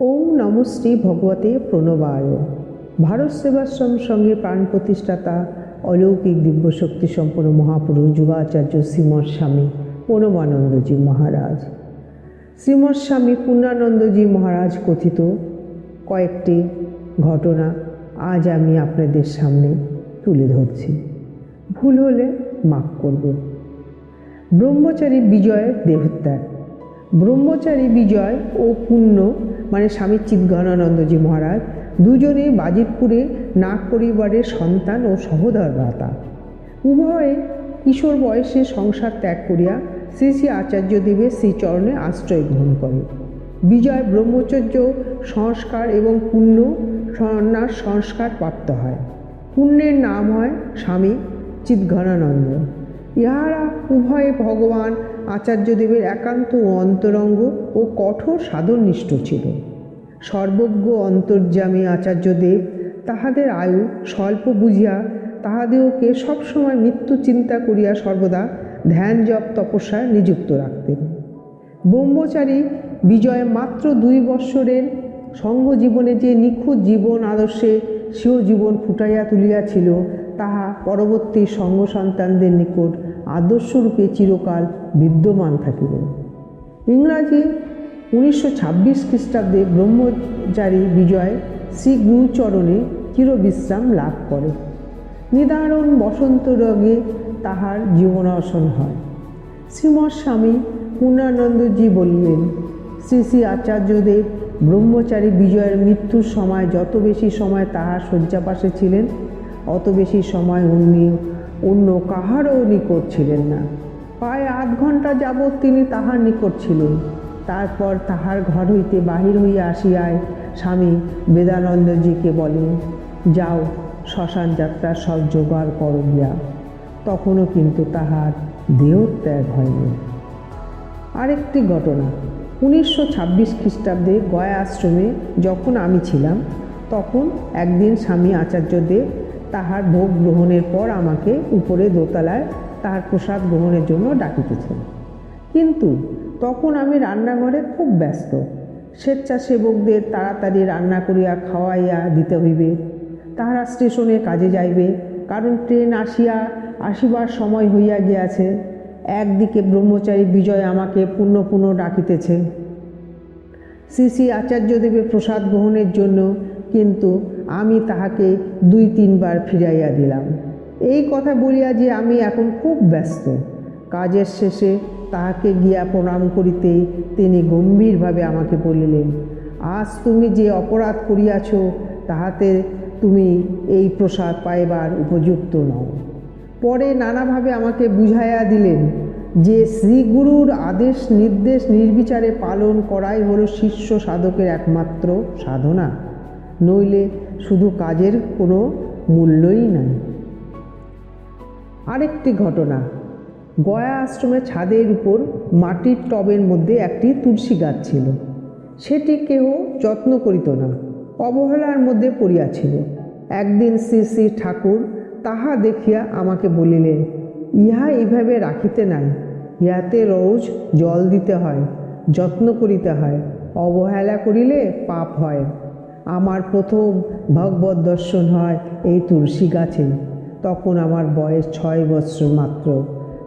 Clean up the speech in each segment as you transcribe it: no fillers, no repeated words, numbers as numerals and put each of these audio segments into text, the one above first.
ওম নমঃ শ্রী ভগবতে প্রণবায়। ভারত সেবাশ্রম সঙ্গে প্রাণ প্রতিষ্ঠাতা অলৌকিক দিব্যশক্তি সম্পন্ন মহাপুরুষ যুগাচার্য শ্রীমৎ স্বামী প্রণবানন্দজি মহারাজ। শ্রীমৎ স্বামী পূর্ণানন্দজি মহারাজ কথিত কয়েকটি ঘটনা আজ আমি আপনাদের সামনে তুলে ধরছি। ভুল হলে মাফ করবেন। ব্রহ্মচারী বিজয়ের দেহত্যাগ। ব্রহ্মচারী বিজয় ও পূর্ণ মানে স্বামী চিদ্ঘনানন্দজি মহারাজ দুজনেই বাজিতপুরে নাগ পরিবারের সন্তান ও সহোদর ভ্রাতা। উভয়ে কিশোর বয়সে সংসার ত্যাগ করিয়া শ্রী শ্রী আচার্যদেবের শ্রীচরণে আশ্রয় গ্রহণ করে। বিজয় ব্রহ্মচর্য সংস্কার এবং পুণ্য সন্ন্যাস সংস্কার প্রাপ্ত হয়। পুণ্যের নাম হয় স্বামী চিদ্ঘনানন্দ। ইহারা উভয়ে ভগবান আচার্যদেবের একান্ত ও অন্তরঙ্গ ও কঠোর সাধননিষ্ঠ ছিল। সর্বজ্ঞ অন্তর্যামী আচার্যদেব তাহাদের আয়ু স্বল্প বুঝিয়া তাহাদেরকে সবসময় মৃত্যু চিন্তা করিয়া সর্বদা ধ্যান জপ তপস্যায় নিযুক্ত রাখতেন। ব্রহ্মচারী বিজয় মাত্র 2 বৎসরের সঙ্গ জীবনে যে নিখুঁত জীবন আদর্শে স্বীয় জীবন ফুটাইয়া তুলিয়াছিল তাহা পরবর্তী সঙ্গ সন্তানদের নিকট আদর্শরূপে চিরকাল বিদ্যমান থাকিবে। ইংরাজি 1926 খ্রিস্টাব্দে ব্রহ্মচারী বিজয় শ্রী গুরুচরণে চিরবিশ্রাম লাভ করে। নিদারুণ বসন্ত রোগে তাহার জীবনাবসান হয়। শ্রীমৎ স্বামী পূর্ণানন্দজি বললেন, শ্রী শ্রী আচার্যদেব ব্রহ্মচারী বিজয়ের মৃত্যুর সময় যত বেশি সময় তাহার শয্যাপাশে ছিলেন অত বেশি সময় অন্য কাহারও নিকট ছিলেন না। প্রায় 8 ঘণ্টা যাবৎ তিনি তাহার নিকট ছিলেন। তারপর তাহার ঘর হইতে বাহির হইয়া আসিয়ায় স্বামী বেদানন্দজিকে বলেন, যাও শ্মশান যাত্রার সব জোগাড় করো গিয়া। তখনও কিন্তু তাহার দেহত্যাগ হয়নি। আরেকটি ঘটনা 1926 খ্রিস্টাব্দে গয়া আশ্রমে যখন আমি ছিলাম তখন একদিন স্বামী আচার্যদেব তাহার ভোগ গ্রহণের পর আমাকে উপরে দোতলায় তাহার প্রসাদ গ্রহণের জন্য ডাকিতেছেন। কিন্তু তখন আমি রান্নাঘরে খুব ব্যস্ত। স্বেচ্ছাসেবকদের তাড়াতাড়ি রান্না করিয়া খাওয়াইয়া দিতে হইবে। তাহারা স্টেশনে কাজে যাইবে, কারণ ট্রেন আসিবার সময় হইয়া গিয়াছে। একদিকে ব্রহ্মচারী বিজয় আমাকে পুনঃ ডাকিতেছে শ্রী শ্রী আচার্যদেবের প্রসাদ গ্রহণের জন্য, কিন্তু আমি তাহাকে 2-3 বার ফিরাইয়া দিলাম। এই কথা বলিয়া যে আমি এখন খুব ব্যস্ত। কাজের শেষে তাহাকে গিয়া প্রণাম করিতেই তিনি গম্ভীরভাবে আমাকে বলিলেন, আজ তুমি যে অপরাধ করিয়াছ তাহাতে তুমি এই প্রসাদ পাইবার উপযুক্ত নও। পরে নানাভাবে আমাকে বুঝাইয়া দিলেন যে শ্রীগুরুর আদেশ নির্দেশ নির্বিচারে পালন করাই হলো শিষ্য সাধকের একমাত্র সাধনা, নইলে শুধু কাজের কোনো মূল্যই নাই। আরেকটি ঘটনা, গয়া আশ্রমের ছাদের উপর মাটির টবের মধ্যে একটি তুলসী গাছ ছিল। সেটি কেহ যত্ন করিত না, অবহেলার মধ্যে পড়িয়াছিল। একদিন শ্রী শ্রী ঠাকুর তাহা দেখিয়া আমাকে বলিলেন, ইহা এইভাবে রাখিতে নাই, ইহাতে রোজ জল দিতে হয়, যত্ন করিতে হয়, অবহেলা করিলে পাপ হয়। আমার প্রথম ভগবত দর্শন হয় এই তুলসী গাছে। তখন আমার বয়স 6 বৎসর মাত্র।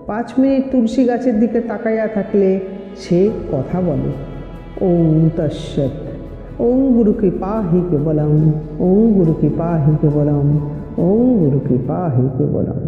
5 মিনিট তুলসী গাছের দিকে তাকাইয়া থাকলে সে কথা বলে। ওং তৎসৎ। ওং গুরু কৃপা হি কেবলম। ওং গুরু কৃপা হি কেবলম। ওং গুরু কৃপা হি কেবলম।